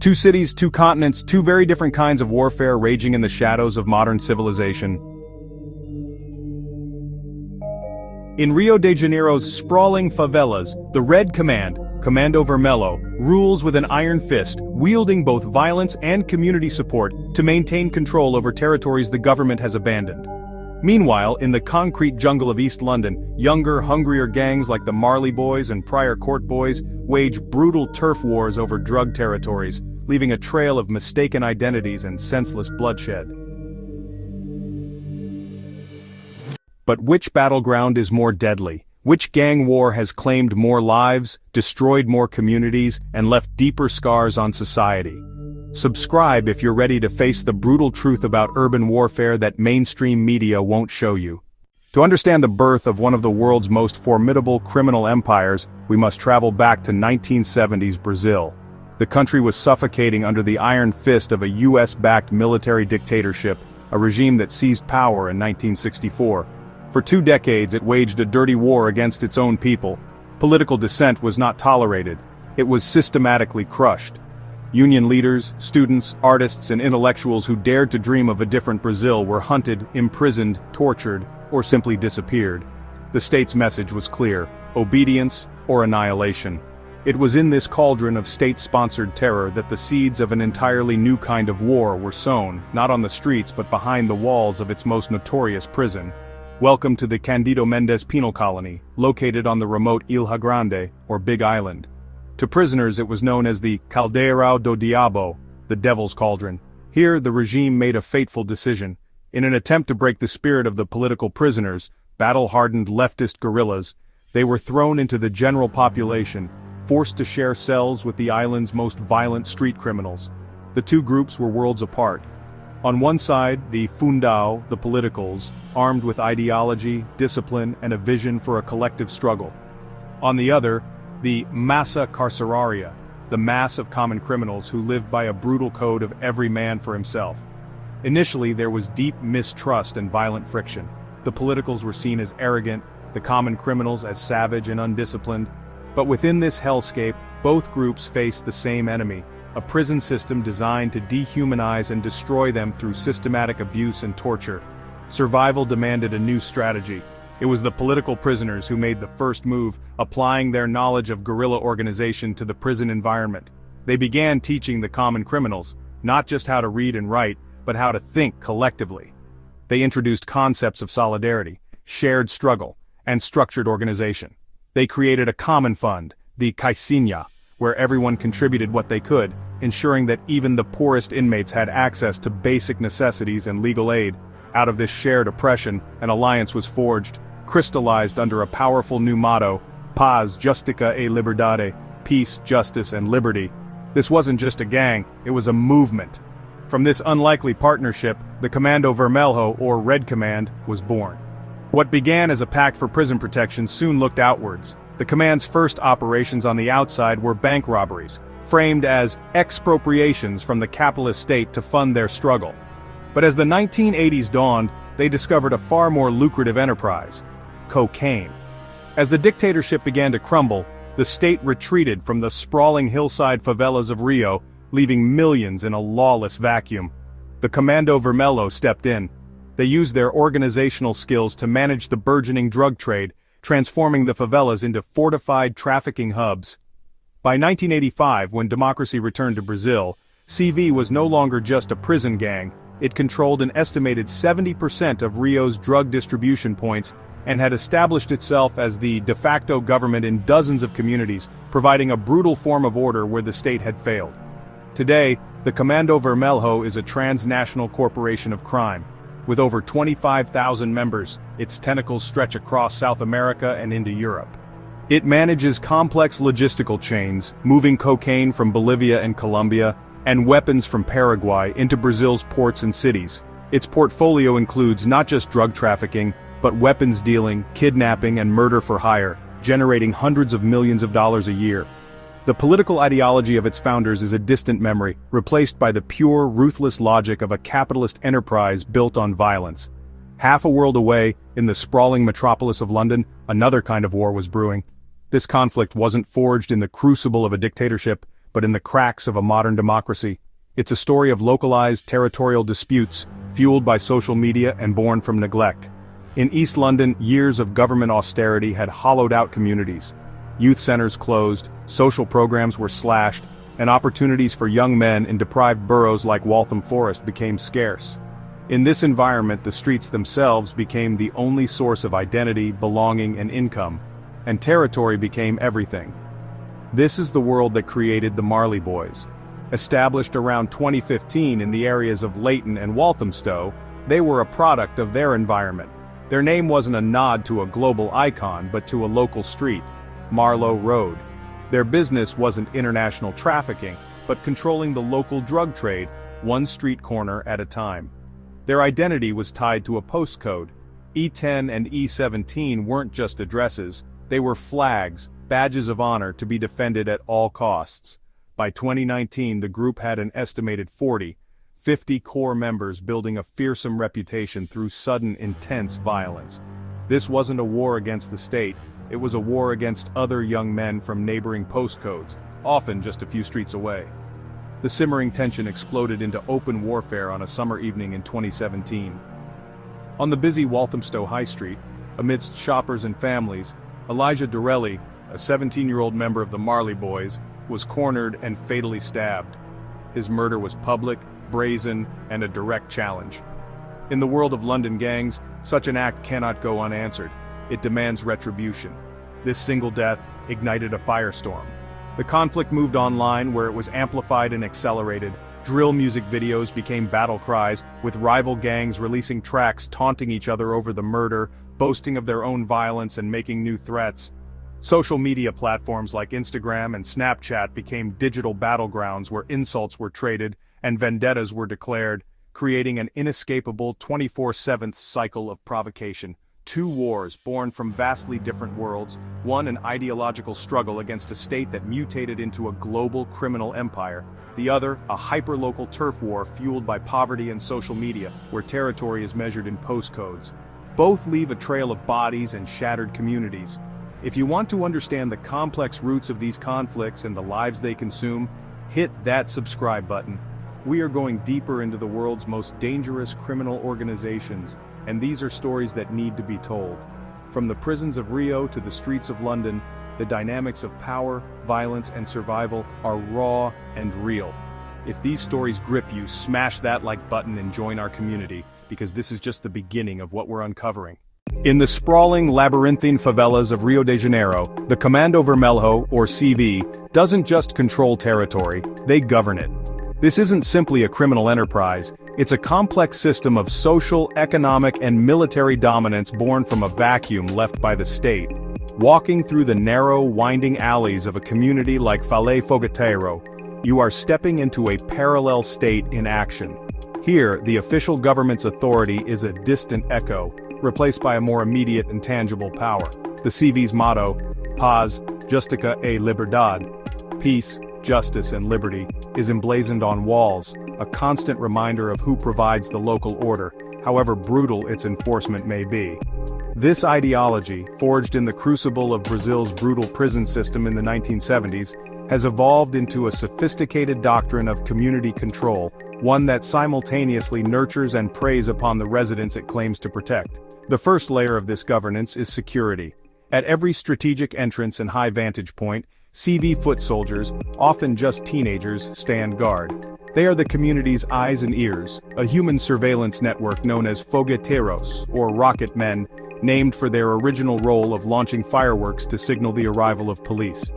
Two cities, two continents, two very different kinds of warfare raging in the shadows of modern civilization. In Rio de Janeiro's sprawling favelas, the Red Command, Comando Vermelho, rules with an iron fist, wielding both violence and community support to maintain control over territories the government has abandoned. Meanwhile, in the concrete jungle of East London, younger, hungrier gangs like the Marley Boys and Prior Court Boys wage brutal turf wars over drug territories, leaving a trail of mistaken identities and senseless bloodshed. But which battleground is more deadly? Which gang war has claimed more lives, destroyed more communities, and left deeper scars on society? Subscribe if you're ready to face the brutal truth about urban warfare that mainstream media won't show you. To understand the birth of one of the world's most formidable criminal empires, we must travel back to 1970s Brazil. The country was suffocating under the iron fist of a US-backed military dictatorship, a regime that seized power in 1964. For 2 decades it waged a dirty war against its own people. Political dissent was not tolerated. It was systematically crushed. Union leaders, students, artists, and intellectuals who dared to dream of a different Brazil were hunted, imprisoned, tortured, or simply disappeared. The state's message was clear: obedience or annihilation. It was in this cauldron of state-sponsored terror that the seeds of an entirely new kind of war were sown, not on the streets but behind the walls of its most notorious prison. Welcome to the Candido Mendes Penal Colony, located on the remote Ilha Grande, or Big Island. To prisoners it was known as the Caldeirão do Diabo, the Devil's Cauldron. Here the regime made a fateful decision. In an attempt to break the spirit of the political prisoners, battle-hardened leftist guerrillas, they were thrown into the general population, forced to share cells with the island's most violent street criminals. The two groups were worlds apart. On one side, the Fundão, the politicals, armed with ideology, discipline, and a vision for a collective struggle. On the other, the Massa Carcerária, the mass of common criminals who lived by a brutal code of every man for himself. Initially there was deep mistrust and violent friction. The politicals were seen as arrogant, the common criminals as savage and undisciplined. But within this hellscape, both groups faced the same enemy, a prison system designed to dehumanize and destroy them through systematic abuse and torture. Survival demanded a new strategy. It was the political prisoners who made the first move, applying their knowledge of guerrilla organization to the prison environment. They began teaching the common criminals, not just how to read and write, but how to think collectively. They introduced concepts of solidarity, shared struggle, and structured organization. They created a common fund, the Caicinha, where everyone contributed what they could, ensuring that even the poorest inmates had access to basic necessities and legal aid. Out of this shared oppression, an alliance was forged, crystallized under a powerful new motto: Paz, Justiça e Liberdade, peace, justice, and liberty. This wasn't just a gang, it was a movement. From this unlikely partnership, the Comando Vermelho, or Red Command, was born. What began as a pact for prison protection soon looked outwards. The command's first operations on the outside were bank robberies, framed as expropriations from the capitalist state to fund their struggle. But as the 1980s dawned, they discovered a far more lucrative enterprise: cocaine. As the dictatorship began to crumble, the state retreated from the sprawling hillside favelas of Rio, leaving millions in a lawless vacuum. The Comando Vermelho stepped in. They used their organizational skills to manage the burgeoning drug trade, transforming the favelas into fortified trafficking hubs. By 1985, when democracy returned to Brazil, CV was no longer just a prison gang. It controlled an estimated 70% of Rio's drug distribution points and had established itself as the de facto government in dozens of communities, providing a brutal form of order where the state had failed. Today, the Comando Vermelho is a transnational corporation of crime. With over 25,000 members, its tentacles stretch across South America and into Europe. It manages complex logistical chains, moving cocaine from Bolivia and Colombia, and weapons from Paraguay into Brazil's ports and cities. Its portfolio includes not just drug trafficking, but weapons dealing, kidnapping, and murder for hire, generating hundreds of millions of dollars a year. The political ideology of its founders is a distant memory, replaced by the pure, ruthless logic of a capitalist enterprise built on violence. Half a world away, in the sprawling metropolis of London, another kind of war was brewing. This conflict wasn't forged in the crucible of a dictatorship, but in the cracks of a modern democracy. It's a story of localized territorial disputes, fueled by social media and born from neglect. In East London, years of government austerity had hollowed out communities. Youth centers closed, social programs were slashed, and opportunities for young men in deprived boroughs like Waltham Forest became scarce. In this environment, the streets themselves became the only source of identity, belonging, and income, and territory became everything. This is the world that created the Marley Boys. Established around 2015 in the areas of Leighton and Walthamstow, they were a product of their environment. Their name wasn't a nod to a global icon but to a local street, Marlow Road. Their business wasn't international trafficking, but controlling the local drug trade, one street corner at a time. Their identity was tied to a postcode. E10 and E17 weren't just addresses, they were flags, badges of honor to be defended at all costs. By 2019, the group had an estimated 50 core members, building a fearsome reputation through sudden, intense violence. This wasn't a war against the state, it was a war against other young men from neighboring postcodes, often just a few streets away. The simmering tension exploded into open warfare on a summer evening in 2017. On the busy Walthamstow High Street, amidst shoppers and families, Elijah Dorelli, a 17-year-old member of the Marley Boys, was cornered and fatally stabbed. His murder was public, brazen, and a direct challenge. In the world of London gangs, such an act cannot go unanswered. It demands retribution. This single death ignited a firestorm. The conflict moved online, where it was amplified and accelerated. Drill music videos became battle cries, with rival gangs releasing tracks taunting each other over the murder, boasting of their own violence and making new threats. Social media platforms like Instagram and Snapchat became digital battlegrounds where insults were traded and vendettas were declared, creating an inescapable 24/7 cycle of provocation. Two wars born from vastly different worlds, one an ideological struggle against a state that mutated into a global criminal empire, the other a hyperlocal turf war fueled by poverty and social media, where territory is measured in postcodes. Both leave a trail of bodies and shattered communities. If you want to understand the complex roots of these conflicts and the lives they consume, hit that subscribe button. We are going deeper into the world's most dangerous criminal organizations, and these are stories that need to be told. From the prisons of Rio to the streets of London, the dynamics of power, violence, and survival are raw and real. If these stories grip you, smash that like button and join our community, because this is just the beginning of what we're uncovering. In the sprawling, labyrinthine favelas of Rio de Janeiro, the Comando Vermelho, or CV, doesn't just control territory, they govern it. This isn't simply a criminal enterprise, it's a complex system of social, economic, and military dominance born from a vacuum left by the state. Walking through the narrow, winding alleys of a community like Favela Fogueteiro, you are stepping into a parallel state in action. Here, the official government's authority is a distant echo, replaced by a more immediate and tangible power. The CV's motto, Paz, Justicia e Liberdade, peace, justice, and liberty, is emblazoned on walls, a constant reminder of who provides the local order, however brutal its enforcement may be. This ideology, forged in the crucible of Brazil's brutal prison system in the 1970s, has evolved into a sophisticated doctrine of community control, one that simultaneously nurtures and preys upon the residents it claims to protect. The first layer of this governance is security. At every strategic entrance and high vantage point, CV foot soldiers, often just teenagers, stand guard. They are the community's eyes and ears, a human surveillance network known as fogueteiros, or rocket men, named for their original role of launching fireworks to signal the arrival of police.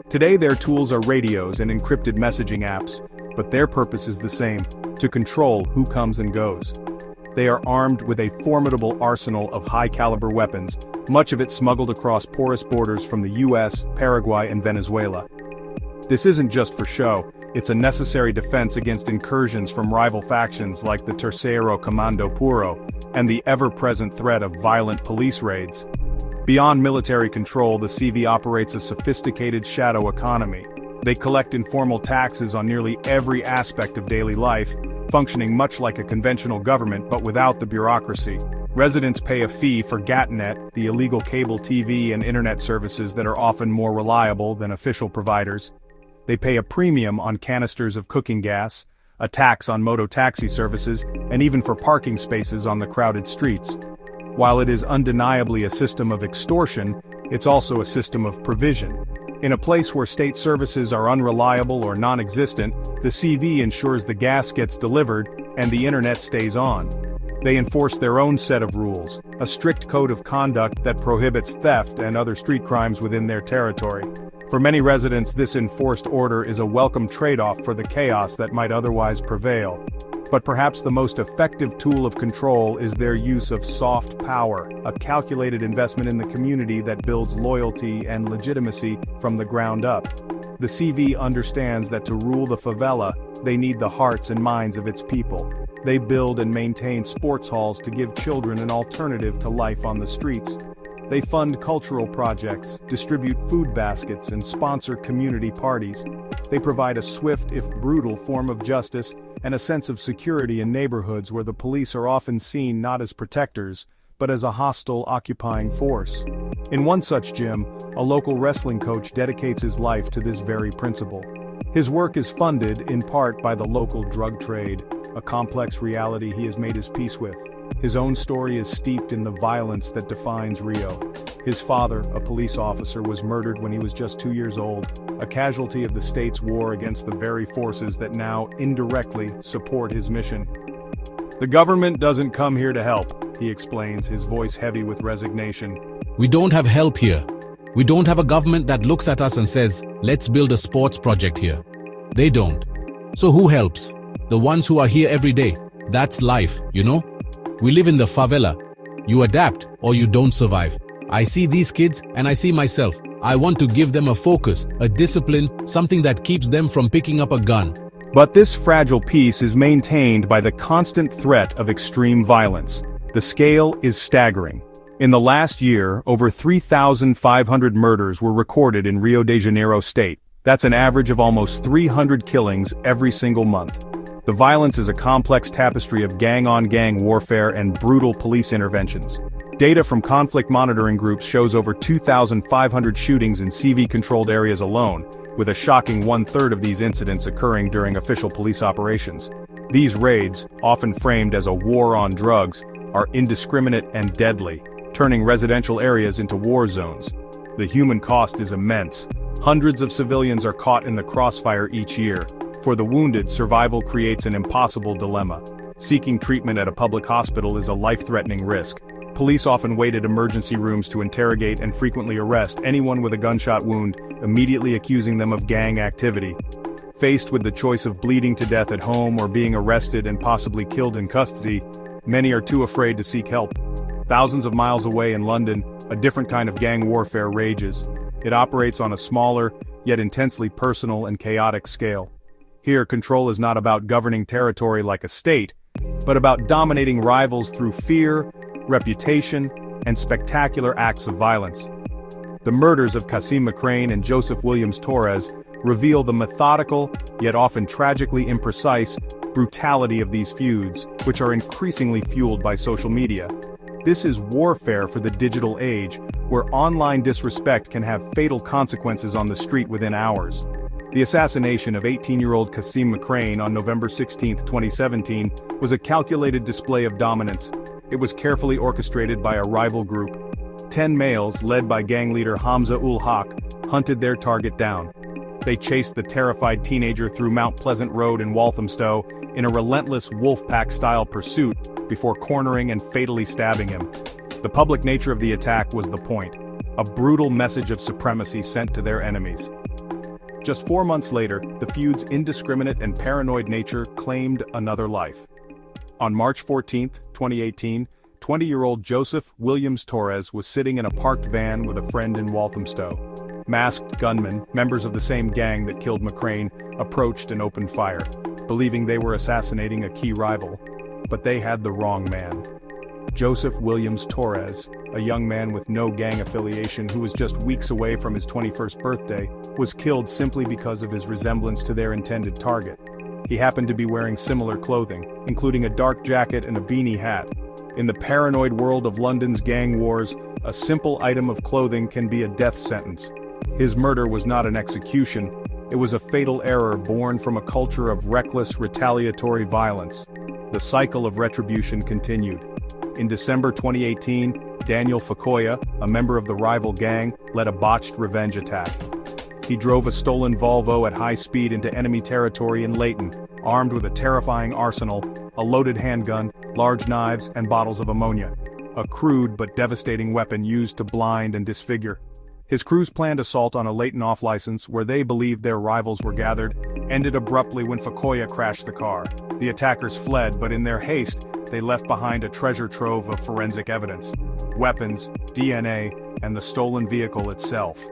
Today their tools are radios and encrypted messaging apps, but their purpose is the same, to control who comes and goes. They are armed with a formidable arsenal of high-caliber weapons, much of it smuggled across porous borders from the US, Paraguay, and Venezuela. This isn't just for show, it's a necessary defense against incursions from rival factions like the Terceiro Comando Puro, and the ever-present threat of violent police raids. Beyond military control, the CV operates a sophisticated shadow economy. They collect informal taxes on nearly every aspect of daily life, functioning much like a conventional government but without the bureaucracy. Residents pay a fee for Gatnet, the illegal cable TV and internet services that are often more reliable than official providers. They pay a premium on canisters of cooking gas, a tax on moto-taxi services, and even for parking spaces on the crowded streets. While it is undeniably a system of extortion, it's also a system of provision. In a place where state services are unreliable or non-existent, the CV ensures the gas gets delivered and the internet stays on. They enforce their own set of rules, a strict code of conduct that prohibits theft and other street crimes within their territory. For many residents, this enforced order is a welcome trade-off for the chaos that might otherwise prevail. But perhaps the most effective tool of control is their use of soft power, a calculated investment in the community that builds loyalty and legitimacy from the ground up. The CV understands that to rule the favela, they need the hearts and minds of its people. They build and maintain sports halls to give children an alternative to life on the streets. They fund cultural projects, distribute food baskets, and sponsor community parties. They provide a swift, if brutal, form of justice and a sense of security in neighborhoods where the police are often seen not as protectors, but as a hostile, occupying force. In one such gym, a local wrestling coach dedicates his life to this very principle. His work is funded, in part, by the local drug trade, a complex reality he has made his peace with. His own story is steeped in the violence that defines Rio. His father, a police officer, was murdered when he was just 2 years old, a casualty of the state's war against the very forces that now indirectly support his mission. The government doesn't come here to help, he explains, his voice heavy with resignation. We don't have help here. We don't have a government that looks at us and says, let's build a sports project here. They don't. So who helps? The ones who are here every day. That's life, you know? We live in the favela. You adapt or you don't survive. I see these kids and I see myself. I want to give them a focus, a discipline, something that keeps them from picking up a gun. But this fragile peace is maintained by the constant threat of extreme violence. The scale is staggering. In the last year, over 3,500 murders were recorded in Rio de Janeiro state. That's an average of almost 300 killings every single month. The violence is a complex tapestry of gang-on-gang warfare and brutal police interventions. Data from conflict monitoring groups shows over 2,500 shootings in CV-controlled areas alone, with a shocking one-third of these incidents occurring during official police operations. These raids, often framed as a war on drugs, are indiscriminate and deadly, turning residential areas into war zones. The human cost is immense. Hundreds of civilians are caught in the crossfire each year. For the wounded, survival creates an impossible dilemma. Seeking treatment at a public hospital is a life-threatening risk. Police often wait at emergency rooms to interrogate and frequently arrest anyone with a gunshot wound, immediately accusing them of gang activity. Faced with the choice of bleeding to death at home or being arrested and possibly killed in custody, many are too afraid to seek help. Thousands of miles away in London, a different kind of gang warfare rages. It operates on a smaller, yet intensely personal and chaotic scale. Here, control is not about governing territory like a state, but about dominating rivals through fear, reputation, and spectacular acts of violence. The murders of Cassim McCrane and Joseph Williams Torres reveal the methodical, yet often tragically imprecise, brutality of these feuds, which are increasingly fueled by social media. This is warfare for the digital age, where online disrespect can have fatal consequences on the street within hours. The assassination of 18-year-old Cassim McCrane on November 16, 2017, was a calculated display of dominance. It was carefully orchestrated by a rival group. 10 males, led by gang leader Hamza ul-Haq, hunted their target down. They chased the terrified teenager through Mount Pleasant Road in Walthamstow in a relentless wolf-pack-style pursuit before cornering and fatally stabbing him. The public nature of the attack was the point, a brutal message of supremacy sent to their enemies. Just 4 months later, the feud's indiscriminate and paranoid nature claimed another life. On March 14, 2018, 20-year-old Joseph Williams Torres was sitting in a parked van with a friend in Walthamstow. Masked gunmen, members of the same gang that killed McCrane, approached and opened fire, believing they were assassinating a key rival. But they had the wrong man. Joseph Williams Torres, a young man with no gang affiliation who was just weeks away from his 21st birthday, was killed simply because of his resemblance to their intended target. He happened to be wearing similar clothing, including a dark jacket and a beanie hat. In the paranoid world of London's gang wars, a simple item of clothing can be a death sentence. His murder was not an execution, It was a fatal error born from a culture of reckless, retaliatory violence. The cycle of retribution continued. In December 2018, Daniel Fakoya, a member of the rival gang, led a botched revenge attack. He drove a stolen Volvo at high speed into enemy territory in Leighton, armed with a terrifying arsenal, a loaded handgun, large knives, and bottles of ammonia. A crude but devastating weapon used to blind and disfigure. His crew's planned assault on a Leighton off-license, where they believed their rivals were gathered, ended abruptly when Fakoya crashed the car. The attackers fled, but in their haste, they left behind a treasure trove of forensic evidence: weapons, DNA, and the stolen vehicle itself.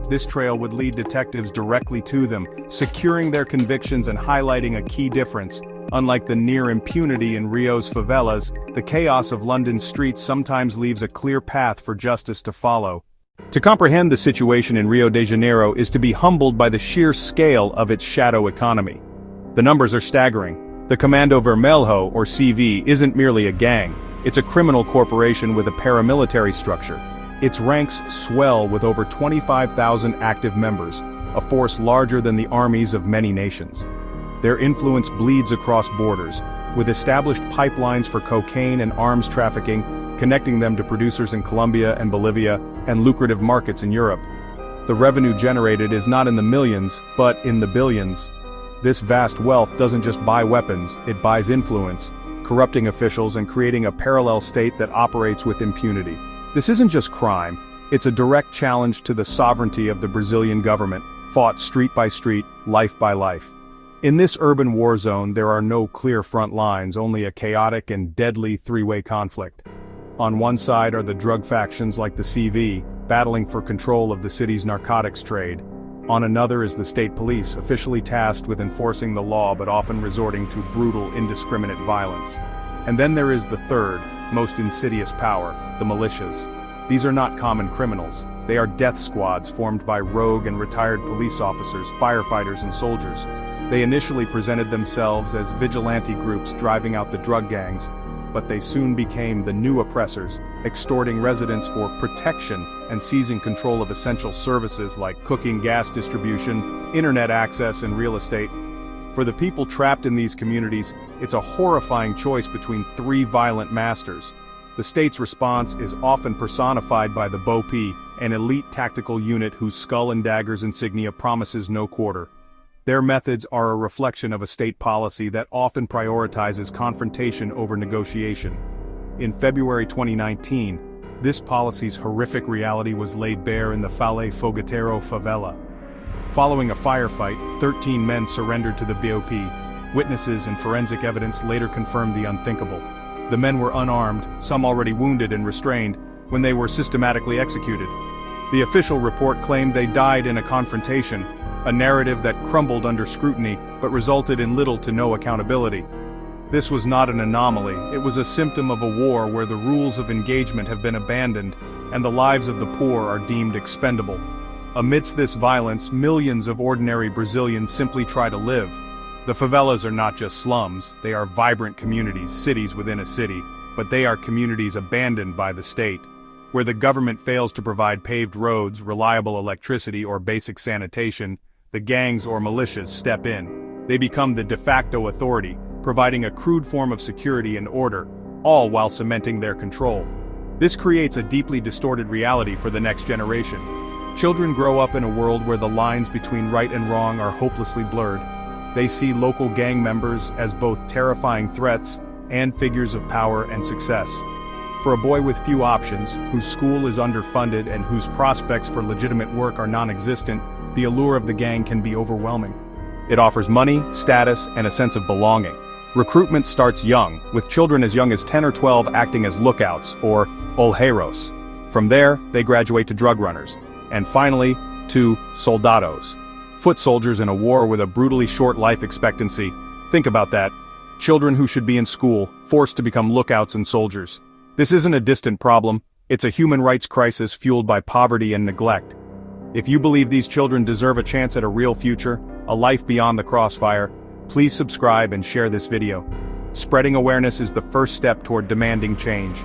This trail would lead detectives directly to them, securing their convictions and highlighting a key difference. Unlike the near impunity in Rio's favelas, the chaos of London's streets sometimes leaves a clear path for justice to follow. To comprehend the situation in Rio de Janeiro is to be humbled by the sheer scale of its shadow economy. The numbers are staggering. The Comando Vermelho, or CV, isn't merely a gang. It's a criminal corporation with a paramilitary structure. Its ranks swell with over 25,000 active members, a force larger than the armies of many nations. Their influence bleeds across borders, with established pipelines for cocaine and arms trafficking, connecting them to producers in Colombia and Bolivia, and lucrative markets in Europe. The revenue generated is not in the millions, but in the billions. This vast wealth doesn't just buy weapons, it buys influence, corrupting officials and creating a parallel state that operates with impunity. This isn't just crime, it's a direct challenge to the sovereignty of the Brazilian government, fought street by street, life by life. In this urban war zone, there are no clear front lines, only a chaotic and deadly three-way conflict. On one side are the drug factions like the CV, battling for control of the city's narcotics trade. On another is the state police, officially tasked with enforcing the law but often resorting to brutal, indiscriminate violence. And then there is the third, most insidious power, the militias. These are not common criminals. They are death squads formed by rogue and retired police officers, firefighters, and soldiers. They initially presented themselves as vigilante groups driving out the drug gangs, but they soon became the new oppressors, extorting residents for protection and seizing control of essential services like cooking, gas distribution, internet access, and real estate. For the people trapped in these communities, it's a horrifying choice between three violent masters. The state's response is often personified by the BOP, an elite tactical unit whose skull and daggers insignia promises no quarter. Their methods are a reflection of a state policy that often prioritizes confrontation over negotiation. In February 2019, this policy's horrific reality was laid bare in the Fogueteiro favela. Following a firefight, 13 men surrendered to the BOP. Witnesses and forensic evidence later confirmed the unthinkable. The men were unarmed, some already wounded and restrained, when they were systematically executed. The official report claimed they died in a confrontation, a narrative that crumbled under scrutiny but resulted in little to no accountability. This was not an anomaly, it was a symptom of a war where the rules of engagement have been abandoned and the lives of the poor are deemed expendable. Amidst this violence, millions of ordinary Brazilians simply try to live. The favelas are not just slums, they are vibrant communities, cities within a city, but they are communities abandoned by the state. Where the government fails to provide paved roads, reliable electricity, or basic sanitation, the gangs or militias step in. They become the de facto authority, providing a crude form of security and order, all while cementing their control. This creates a deeply distorted reality for the next generation. Children grow up in a world where the lines between right and wrong are hopelessly blurred. They see local gang members as both terrifying threats and figures of power and success. For a boy with few options, whose school is underfunded and whose prospects for legitimate work are non-existent, the allure of the gang can be overwhelming. It offers money, status, and a sense of belonging. Recruitment starts young, with children as young as 10 or 12 acting as lookouts, or olheiros. From there, they graduate to drug runners, and finally, to soldados. Foot soldiers in a war with a brutally short life expectancy. Think about that. Children who should be in school, forced to become lookouts and soldiers. This isn't a distant problem, it's a human rights crisis fueled by poverty and neglect. If you believe these children deserve a chance at a real future, a life beyond the crossfire, please subscribe and share this video. Spreading awareness is the first step toward demanding change.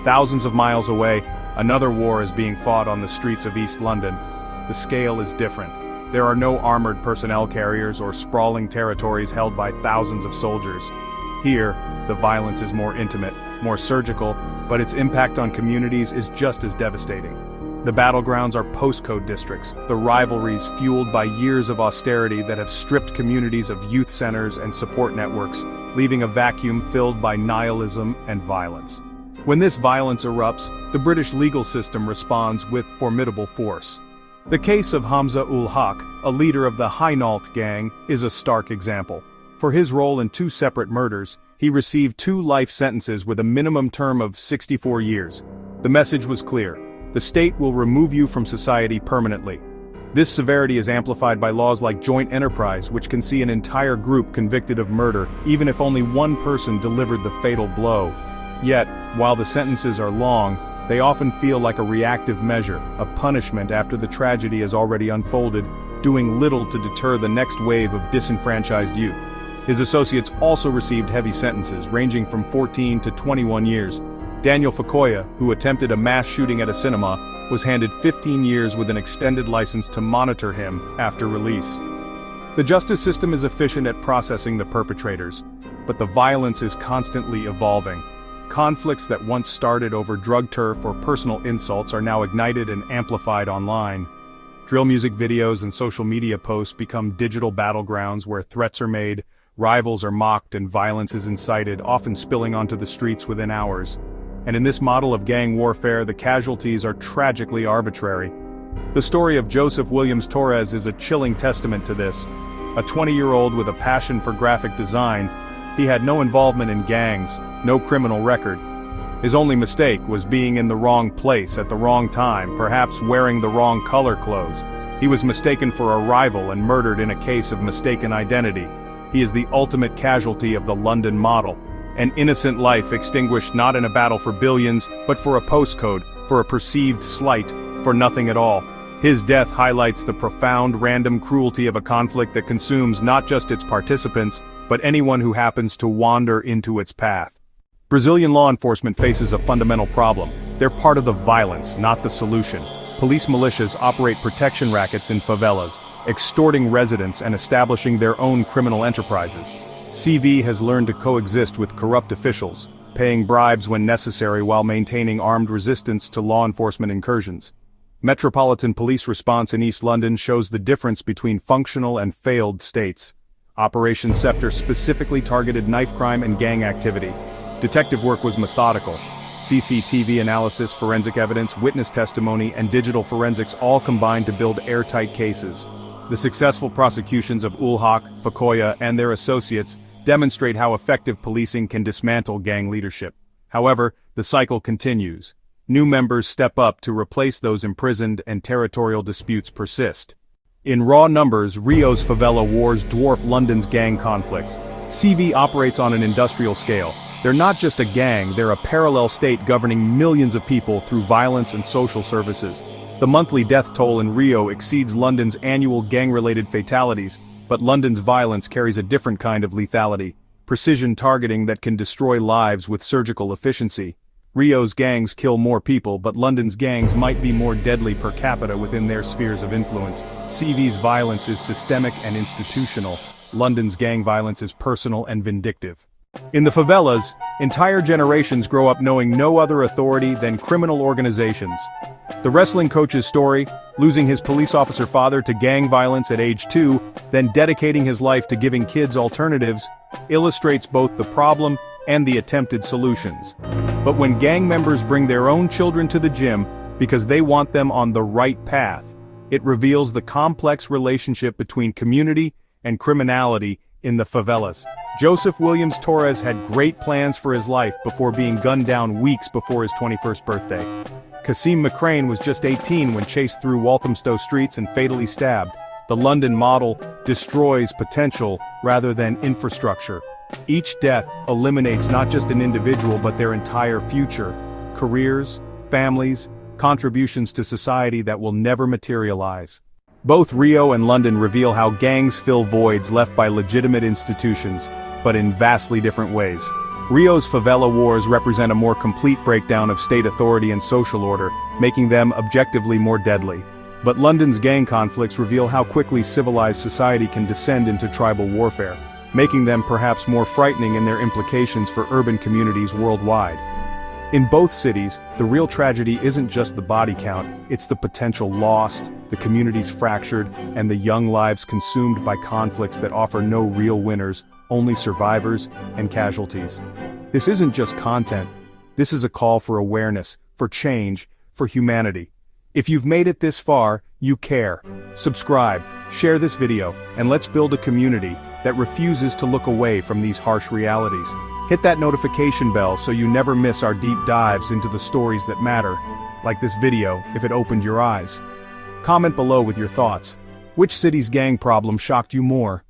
Thousands of miles away, another war is being fought on the streets of East London. The scale is different. There are no armored personnel carriers or sprawling territories held by thousands of soldiers. Here, the violence is more intimate, more surgical, but its impact on communities is just as devastating. The battlegrounds are postcode districts, the rivalries fueled by years of austerity that have stripped communities of youth centers and support networks, leaving a vacuum filled by nihilism and violence. When this violence erupts, the British legal system responds with formidable force. The case of Hamza ul Haq, a leader of the Hainault gang, is a stark example. For his role in 2 separate murders, he received 2 life sentences with a minimum term of 64 years. The message was clear: the state will remove you from society permanently. This severity is amplified by laws like joint enterprise, which can see an entire group convicted of murder, even if only one person delivered the fatal blow. Yet, while the sentences are long, they often feel like a reactive measure, a punishment after the tragedy has already unfolded, doing little to deter the next wave of disenfranchised youth. His associates also received heavy sentences, ranging from 14 to 21 years. Daniel Fakoya, who attempted a mass shooting at a cinema, was handed 15 years with an extended license to monitor him after release. The justice system is efficient at processing the perpetrators, but the violence is constantly evolving. Conflicts that once started over drug turf or personal insults are now ignited and amplified online. Drill music videos and social media posts become digital battlegrounds where threats are made, rivals are mocked, and violence is incited, often spilling onto the streets within hours. And in this model of gang warfare, the casualties are tragically arbitrary. The story of Joseph Williams Torres is a chilling testament to this. A 20-year-old with a passion for graphic design, he had no involvement in gangs, no criminal record. His only mistake was being in the wrong place at the wrong time, perhaps wearing the wrong color clothes. He was mistaken for a rival and murdered in a case of mistaken identity. He is the ultimate casualty of the London model. An innocent life extinguished not in a battle for billions, but for a postcode, for a perceived slight, for nothing at all. His death highlights the profound random cruelty of a conflict that consumes not just its participants, but anyone who happens to wander into its path. Brazilian law enforcement faces a fundamental problem. They're part of the violence, not the solution. Police militias operate protection rackets in favelas, extorting residents and establishing their own criminal enterprises. CV has learned to coexist with corrupt officials, paying bribes when necessary while maintaining armed resistance to law enforcement incursions. Metropolitan Police response in East London shows the difference between functional and failed states. Operation Scepter specifically targeted knife crime and gang activity. Detective work was methodical. CCTV analysis, forensic evidence, witness testimony, and digital forensics all combined to build airtight cases. The successful prosecutions of ul Haq, Fakoya, and their associates demonstrate how effective policing can dismantle gang leadership. However, the cycle continues. New members step up to replace those imprisoned and territorial disputes persist. In raw numbers, Rio's favela wars dwarf London's gang conflicts. CV operates on an industrial scale. They're not just a gang, they're a parallel state governing millions of people through violence and social services. The monthly death toll in Rio exceeds London's annual gang-related fatalities, but London's violence carries a different kind of lethality, precision targeting that can destroy lives with surgical efficiency. Rio's gangs kill more people, but London's gangs might be more deadly per capita within their spheres of influence. CV's violence is systemic and institutional. London's gang violence is personal and vindictive. In the favelas, entire generations grow up knowing no other authority than criminal organizations. The wrestling coach's story, losing his police officer father to gang violence at age 2, then dedicating his life to giving kids alternatives, illustrates both the problem and the attempted solutions. But when gang members bring their own children to the gym because they want them on the right path, it reveals the complex relationship between community and criminality in the favelas. Joseph Williams Torres had great plans for his life before being gunned down weeks before his 21st birthday. Kasim McCrane was just 18 when chased through Walthamstow streets and fatally stabbed. The London model destroys potential rather than infrastructure. Each death eliminates not just an individual but their entire future, careers, families, contributions to society that will never materialize. Both Rio and London reveal how gangs fill voids left by legitimate institutions, but in vastly different ways. Rio's favela wars represent a more complete breakdown of state authority and social order, making them objectively more deadly. But London's gang conflicts reveal how quickly civilized society can descend into tribal warfare, making them perhaps more frightening in their implications for urban communities worldwide. In both cities, the real tragedy isn't just the body count, it's the potential lost, the communities fractured, and the young lives consumed by conflicts that offer no real winners, only survivors and casualties. This isn't just content. This is a call for awareness, for change, for humanity. If you've made it this far, you care. Subscribe, share this video, and let's build a community that refuses to look away from these harsh realities. Hit that notification bell so you never miss our deep dives into the stories that matter, like this video if it opened your eyes. Comment below with your thoughts. Which city's gang problem shocked you more?